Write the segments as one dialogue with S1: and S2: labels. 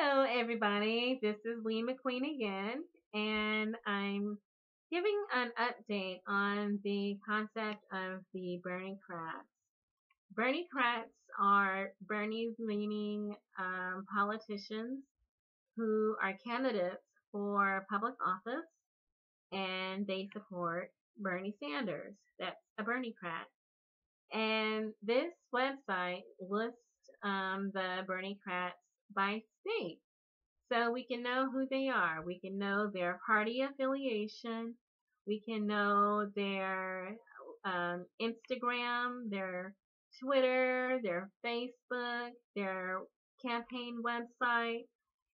S1: Hello, everybody. This is Lee McQueen again, and I'm giving an update on the concept of the Bernie Crats. Bernie Crats are Bernie's leaning politicians who are candidates for public office, and they support Bernie Sanders. That's a Bernie Crat. And this website lists the Bernie Crats by state. So we can know who they are. We can know their party affiliation. We can know their Instagram, their Twitter, their Facebook, their campaign website.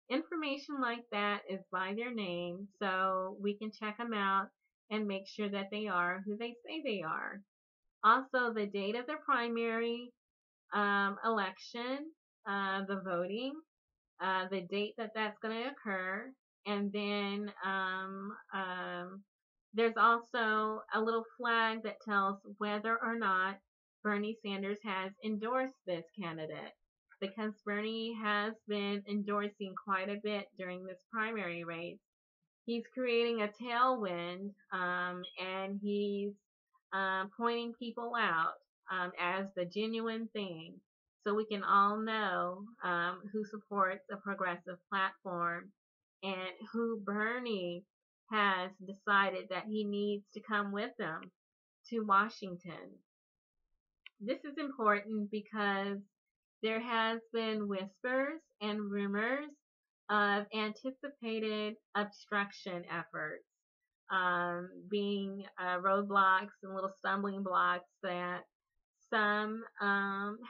S1: Information like that is by their name, so we can check them out and make sure that they are who they say they are. Also, the date of the primary election, the voting, the date that that's going to occur, and then there's also a little flag that tells whether or not Bernie Sanders has endorsed this candidate, because Bernie has been endorsing quite a bit during this primary race. He's creating a tailwind, and he's pointing people out as the genuine thing, so we can all know who supports a progressive platform and who Bernie has decided that he needs to come with them to Washington. This is important because there has been whispers and rumors of anticipated obstruction efforts being roadblocks and little stumbling blocks that some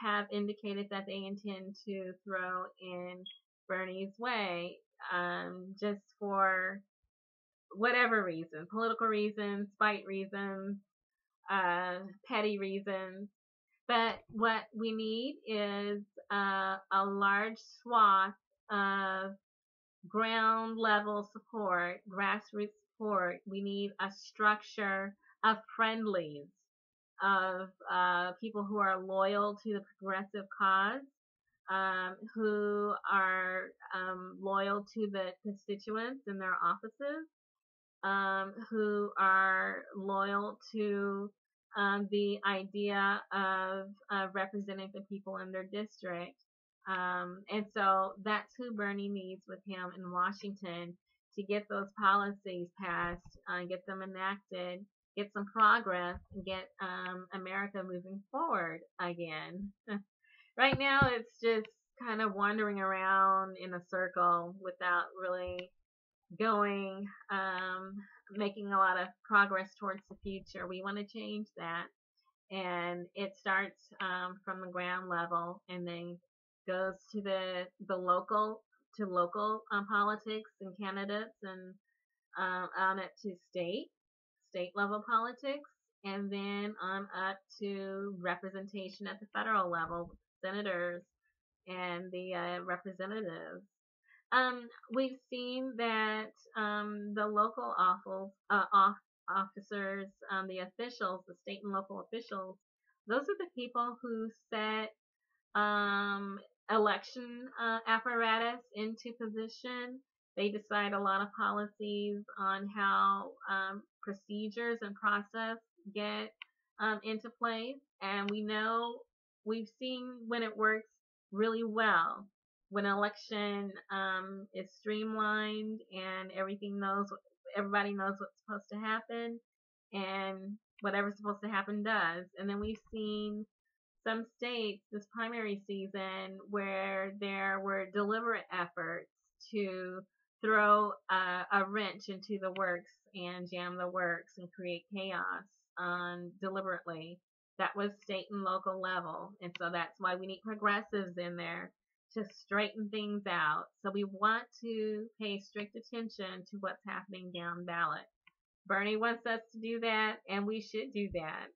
S1: have indicated that they intend to throw in Bernie's way, just for whatever reason, political reasons, spite reasons, petty reasons. But what we need is a large swath of ground level support, grassroots support. We need a structure of friendlies, of people who are loyal to the progressive cause, who are loyal to the constituents in their offices, who are loyal to the idea of representing the people in their district. And so that's who Bernie needs with him in Washington to get those policies passed, get them enacted, get some progress, and get America moving forward again. Right now, it's just kind of wandering around in a circle without really going, making a lot of progress towards the future. We want to change that. And it starts from the ground level and then goes to the local politics and candidates, and on it to state level politics, and then on up to representation at the federal level, senators and the representatives. We've seen that the local officers, the officials, the state and local officials, those are the people who set election apparatus into position. They decide a lot of policies on how procedures and process get into place, and we've seen when it works really well. When an election is streamlined and everybody knows what's supposed to happen, and whatever's supposed to happen does. And then we've seen some states this primary season where there were deliberate efforts to throw a wrench into the works and jam the works and create chaos deliberately. That was state and local level. And so that's why we need progressives in there to straighten things out. So we want to pay strict attention to what's happening down ballot. Bernie wants us to do that, and we should do that.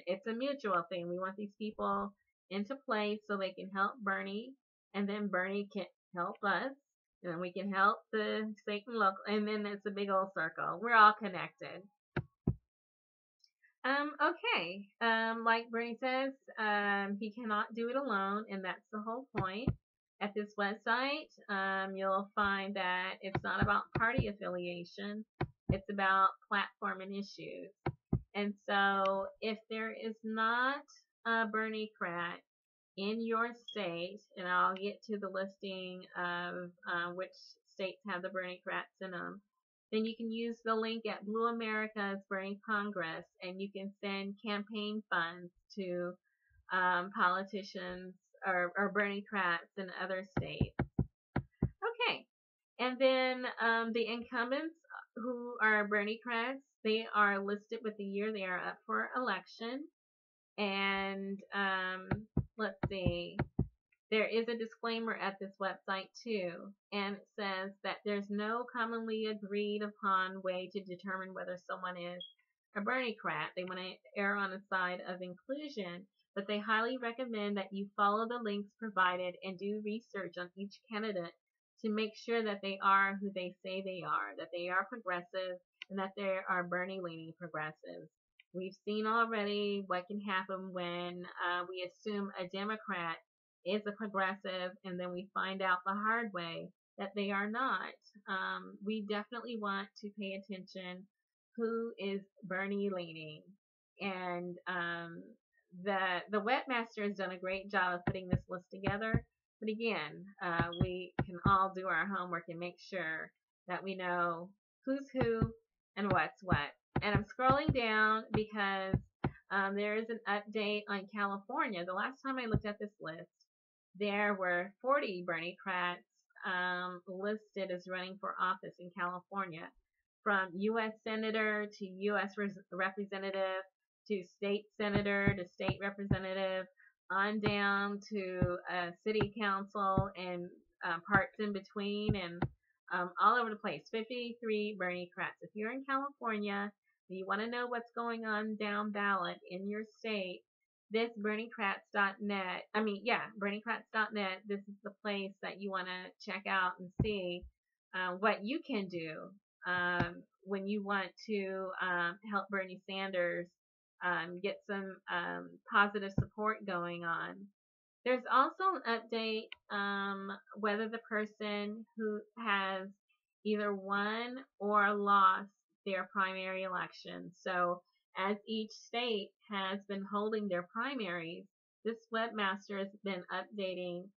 S1: It's a mutual thing. We want these people into place so they can help Bernie, and then Bernie can help us, and then we can help the state and local, and then it's a big old circle. We're all connected. Okay. Like Bernie says, he cannot do it alone, and that's the whole point. At this website, you'll find that it's not about party affiliation. It's about platform and issues. And so if there is not a Bernie Crat in your state, and I'll get to the listing of which states have the Bernie Crats in them, then you can use the link at Blue America's Bernie Congress, and you can send campaign funds to politicians or Bernie Crats in other states. Okay, and then the incumbents who are Bernie Crats, they are listed with the year they are up for election. And let's see, there is a disclaimer at this website too, and it says that there's no commonly agreed upon way to determine whether someone is a Bernie Crat. They want to err on the side of inclusion, but they highly recommend that you follow the links provided and do research on each candidate to make sure that they are who they say they are, that they are progressive, and that they are Bernie-leaning progressives. We've seen already what can happen when we assume a Democrat is a progressive, and then we find out the hard way that they are not. We definitely want to pay attention who is Bernie leaning. And the webmaster has done a great job of putting this list together. But again, we can all do our homework and make sure that we know who's who and what's what. And I'm scrolling down because there is an update on California. The last time I looked at this list, there were 40 Bernie Crats listed as running for office in California, from U.S. Senator to U.S. Representative to State Senator to State Representative, on down to City Council and parts in between, and all over the place. 53 Bernie Crats. If you're in California, you want to know what's going on down ballot in your state, this BernieCrats.net, BernieCrats.net, this is the place that you want to check out and see what you can do when you want to help Bernie Sanders get some positive support going on. There's also an update whether the person who has either won or lost their primary election. So as each state has been holding their primaries, this webmaster has been updating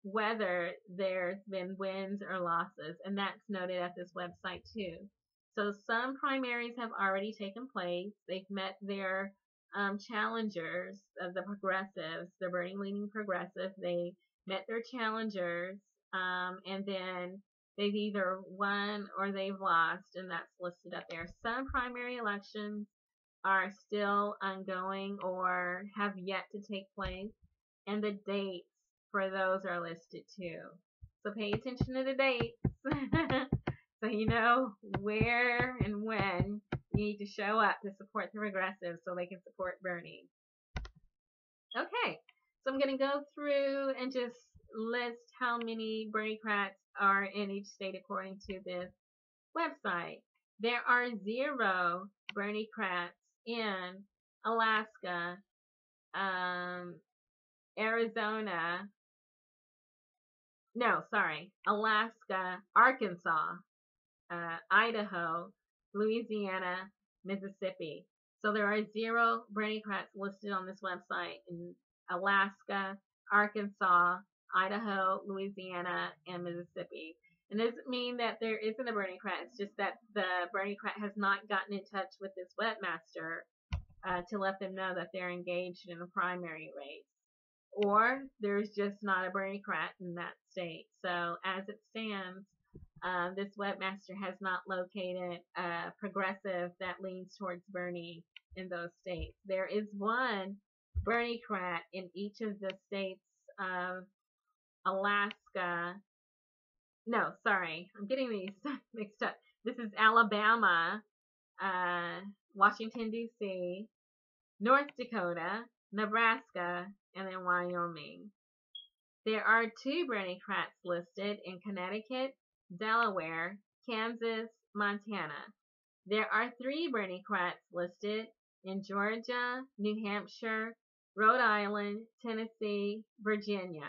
S1: whether there's been wins or losses, and that's noted at this website too. So some primaries have already taken place. They've met their challengers of the progressives, the Bernie-leaning progressive. They met their challengers, and then they've either won or they've lost, and that's listed up there. Some primary elections are still ongoing or have yet to take place, and the dates for those are listed too. So pay attention to the dates so you know where and when you need to show up to support the progressives so they can support Bernie. Okay, so I'm going to go through and just list how many Bernie Crats are in each state according to this website. There are 0 Bernie Crats in Alaska, Alaska, Arkansas, Idaho, Louisiana, Mississippi. So there are 0 Bernie Crats listed on this website in Alaska, Arkansas, Idaho, Louisiana, and Mississippi. And it doesn't mean that there isn't a Bernie Crat. It's just that the Bernie Crat has not gotten in touch with this webmaster to let them know that they're engaged in a primary race. Or there's just not a Bernie Crat in that state. So as it stands, this webmaster has not located a progressive that leans towards Bernie in those states. There is 1 Bernie Crat in each of the states of Alaska. No, sorry, I'm getting these mixed up. This is Alabama, Washington, D.C., North Dakota, Nebraska, and then Wyoming. There are 2 Bernie Crats listed in Connecticut, Delaware, Kansas, Montana. There are 3 Bernie Crats listed in Georgia, New Hampshire, Rhode Island, Tennessee, Virginia.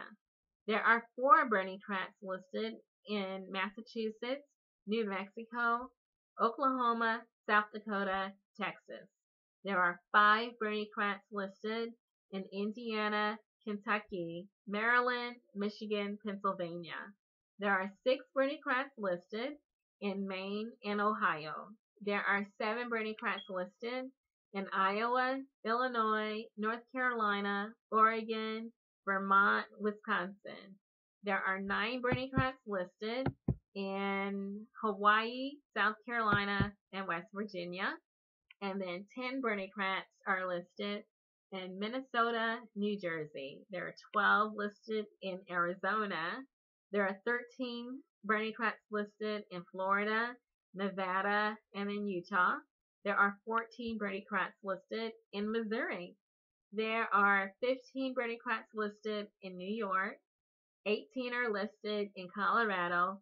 S1: There are 4 Bernie tracts listed in Massachusetts, New Mexico, Oklahoma, South Dakota, Texas. There are 5 Bernie tracts listed in Indiana, Kentucky, Maryland, Michigan, Pennsylvania. There are 6 Bernie tracts listed in Maine and Ohio. There are 7 Bernie tracts listed in Iowa, Illinois, North Carolina, Oregon, Vermont, Wisconsin. There are 9 Bernie tracts listed in Hawaii, South Carolina, and West Virginia. And then 10 Bernie tracts are listed in Minnesota, New Jersey. There are 12 listed in Arizona. There are 13 Bernie tracts listed in Florida, Nevada, and in Utah. There are 14 Bernie tracts listed in Missouri. There are 15 Bernie tracts listed in New York. 18 are listed in Colorado.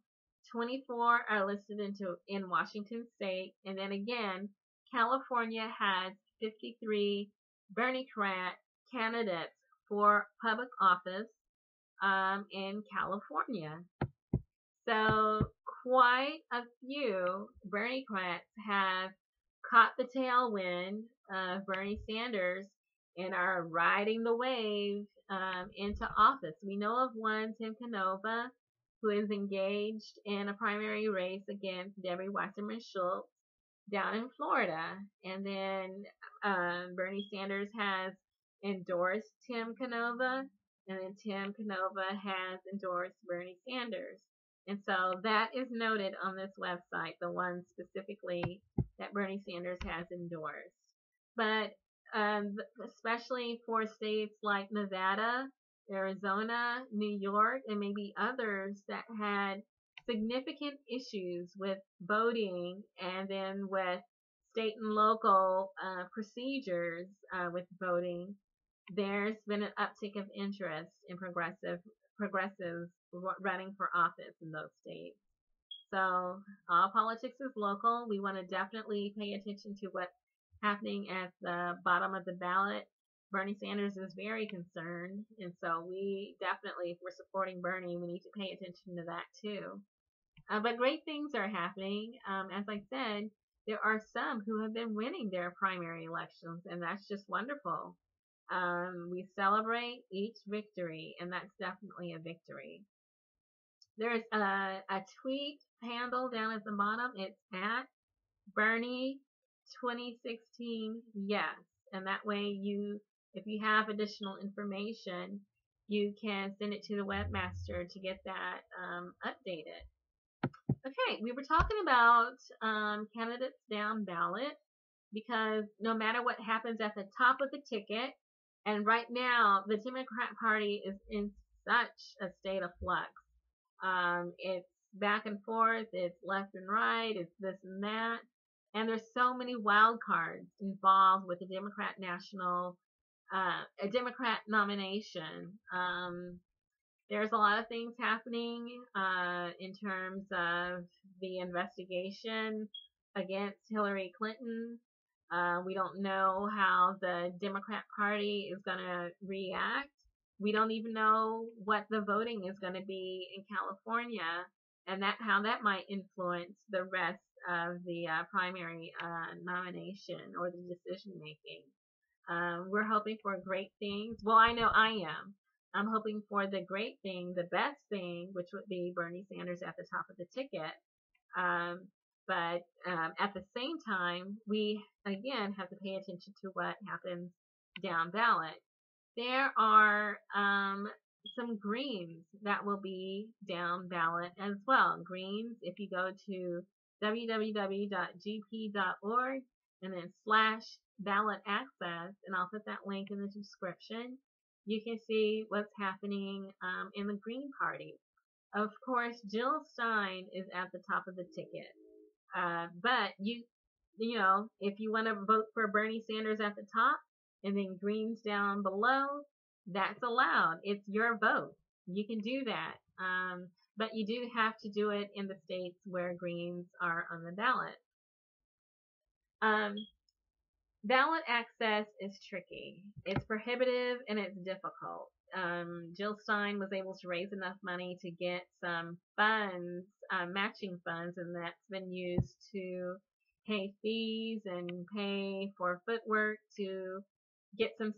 S1: 24 are listed in Washington State. And then again, California has 53 Bernie tract candidates for public office in California. So quite a few Bernie tracts have caught the tailwind of Bernie Sanders and are riding the wave into office. We know of one, Tim Canova, who is engaged in a primary race against Debbie Wasserman Schultz down in Florida. And then Bernie Sanders has endorsed Tim Canova, and then Tim Canova has endorsed Bernie Sanders. And so that is noted on this website, the one specifically that Bernie Sanders has endorsed. But especially for states like Nevada, Arizona, New York, and maybe others that had significant issues with voting and then with state and local procedures with voting, there's been an uptick of interest in progressives running for office in those states. So all politics is local. We want to definitely pay attention to what's happening at the bottom of the ballot. Bernie Sanders is very concerned, and so we definitely, if we're supporting Bernie, we need to pay attention to that too. But great things are happening. As I said, there are some who have been winning their primary elections, and that's just wonderful. We celebrate each victory, and that's definitely a victory. There's a tweet handle down at the bottom. It's at Bernie 2016 yes, and that way if you have additional information, you can send it to the webmaster to get that updated. Okay, we were talking about candidates down ballot, because no matter what happens at the top of the ticket, and right now the Democrat Party is in such a state of flux. It's back and forth, it's left and right, it's this and that. And there's so many wild cards involved with the Democrat a Democrat nomination. There's a lot of things happening in terms of the investigation against Hillary Clinton. We don't know how the Democrat Party is going to react. We don't even know what the voting is going to be in California, and how that might influence the rest of the primary nomination or the decision making. We're hoping for great things. Well, I know I am. I'm hoping for the great thing, the best thing, which would be Bernie Sanders at the top of the ticket. But at the same time, we again have to pay attention to what happens down ballot. There are some Greens that will be down ballot as well. Greens, if you go to www.gp.org and then /ballot access, and I'll put that link in the description, you can see what's happening in the Green Party. Of course, Jill Stein is at the top of the ticket. But you know, if you want to vote for Bernie Sanders at the top and then Greens down below, that's allowed. It's your vote. You can do that. But you do have to do it in the states where Greens are on the ballot. Ballot access is tricky. It's prohibitive and it's difficult. Jill Stein was able to raise enough money to get some funds, matching funds, and that's been used to pay fees and pay for footwork to get some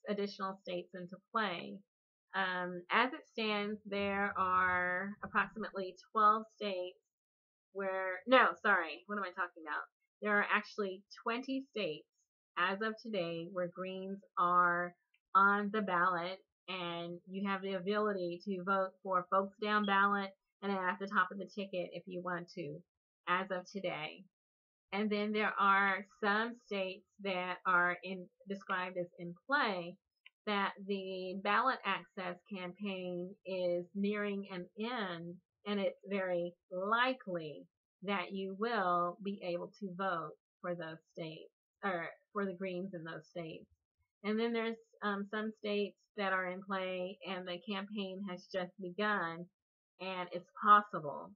S1: additional states into play. As it stands, there are approximately 12 states no, sorry, what am I talking about? There are actually 20 states as of today where greens are on the ballot, and you have the ability to vote for folks down ballot and then at the top of the ticket if you want to, as of today. And then there are some states that are described as in play, that the ballot access campaign is nearing an end, and it's very likely that you will be able to vote for those states, or for the Greens in those states. And then there's some states that are in play and the campaign has just begun, and it's possible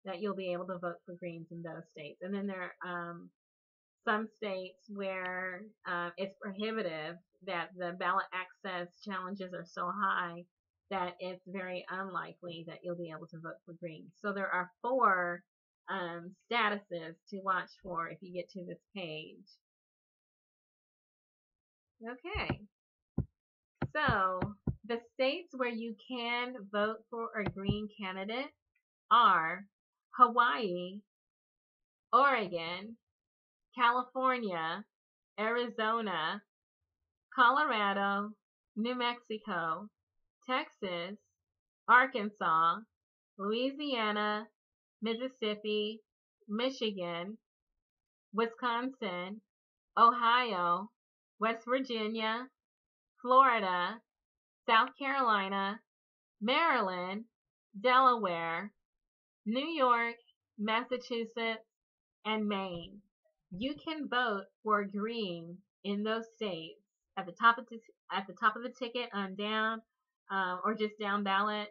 S1: that you'll be able to vote for Greens in those states. And then there are some states where it's prohibitive, that the ballot access challenges are so high that it's very unlikely that you'll be able to vote for Greens. So there are 4 statuses to watch for if you get to this page. Okay, so the states where you can vote for a Green candidate are Hawaii, Oregon, California, Arizona, Colorado, New Mexico, Texas, Arkansas, Louisiana, Mississippi, Michigan, Wisconsin, Ohio, West Virginia, Florida, South Carolina, Maryland, Delaware, New York, Massachusetts, and Maine. You can vote for Green in those states at the top of the ticket on down, or just down ballot.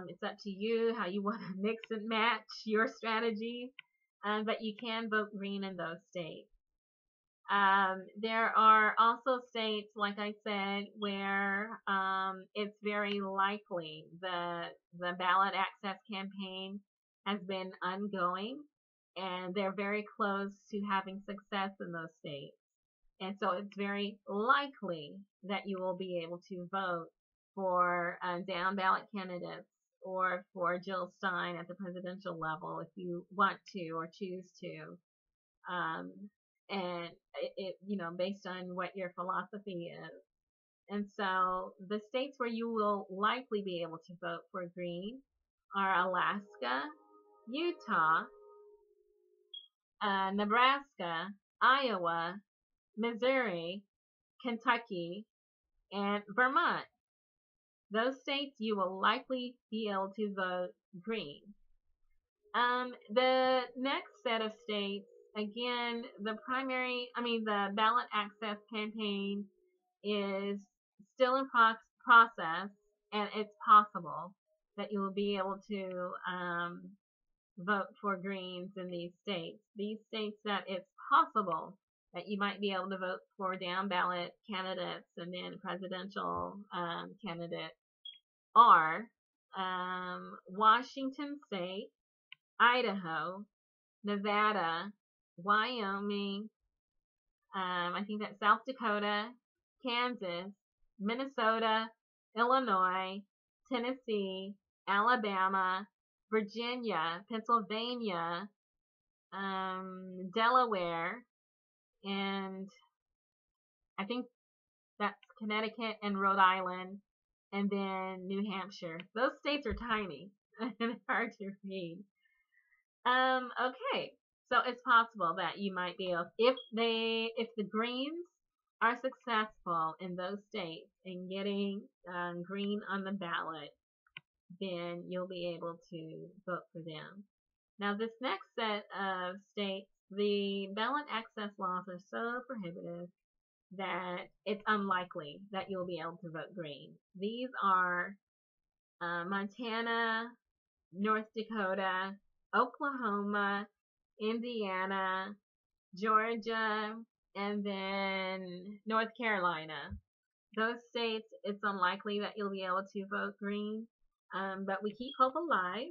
S1: It's up to you how you want to mix and match your strategy, but you can vote Green in those states. There are also states, like I said, where it's very likely the ballot access campaign has been ongoing, and they're very close to having success in those states. And so it's very likely that you will be able to vote for down ballot candidates or for Jill Stein at the presidential level if you want to or choose to. And it based on what your philosophy is. And so the states where you will likely be able to vote for Green are Alaska, Utah, Nebraska, Iowa, Missouri, Kentucky, and Vermont. Those states you will likely be able to vote Green. The next set of states, again, the ballot access campaign is still in process, and it's possible that you will be able to vote for Greens in these states. These states that it's possible that you might be able to vote for down ballot candidates and then presidential candidates are Washington State, Idaho, Nevada, Wyoming, I think that's South Dakota, Kansas, Minnesota, Illinois, Tennessee, Alabama, Virginia, Pennsylvania, Delaware, and I think that's Connecticut and Rhode Island, and then New Hampshire. Those states are tiny and hard to read. Okay, so it's possible that you might be able, if the Greens are successful in those states in getting Green on the ballot, then you'll be able to vote for them. Now, this next set of states, the ballot access laws are so prohibitive that it's unlikely that you'll be able to vote Green. These are Montana, North Dakota, Oklahoma, Indiana, Georgia, and then North Carolina. those states, it's unlikely that you'll be able to vote green. But we keep hope alive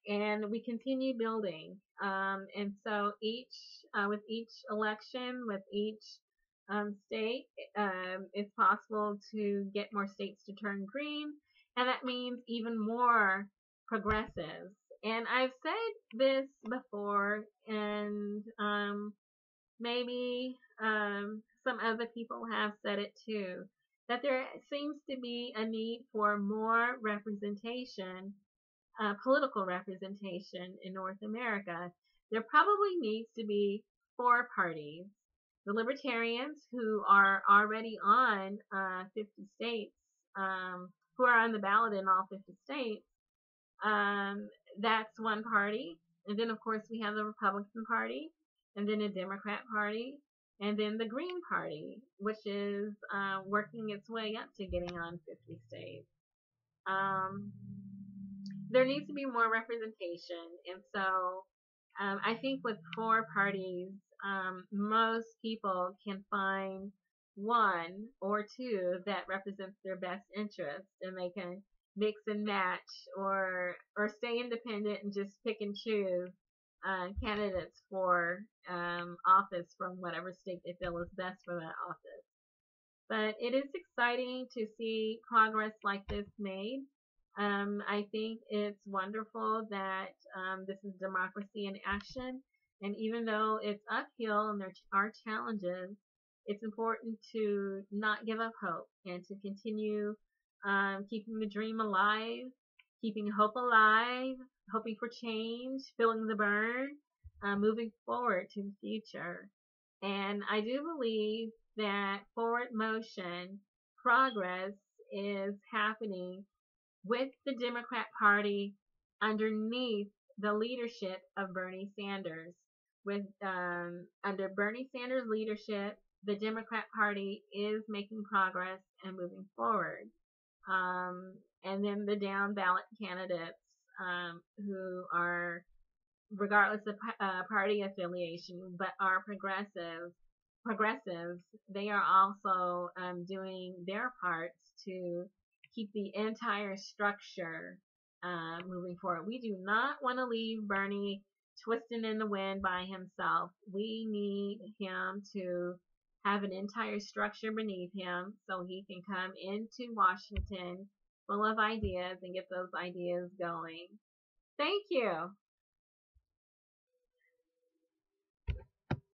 S1: and we continue building. And so with each election, with each state, it's possible to get more states to turn green. And that means even more progressives. And I've said this before, and maybe some other people have said it too, that there seems to be a need for more representation, political representation in North America. There probably needs to be four parties. The Libertarians, who are already on 50 states, who are on the ballot in all 50 states, um, that's one party. And then, of course, we have the Republican Party, and then a Democrat Party, and then the Green Party, which is working its way up to getting on 50 states. Um, there needs to be more representation, and so I think with four parties, most people can find one or two that represents their best interest, and they can mix and match, or stay independent and just pick and choose candidates for office from whatever state they feel is best for that office. But it is exciting to see progress like this made. I think it's wonderful that this is democracy in action. And even though it's uphill and there are challenges, it's important to not give up hope and to continue keeping the dream alive, keeping hope alive, hoping for change, feeling the burn, moving forward to the future. And I do believe that forward motion, progress is happening with the Democrat Party underneath the leadership of Bernie Sanders. With under Bernie Sanders' leadership, the Democrat Party is making progress and moving forward. And then the down ballot candidates, who are, regardless of party affiliation, but are progressives, they are also doing their parts to keep the entire structure moving forward. We do not want to leave Bernie twisting in the wind by himself. We need him to have an entire structure beneath him so he can come into Washington full of ideas and get those ideas going. Thank you.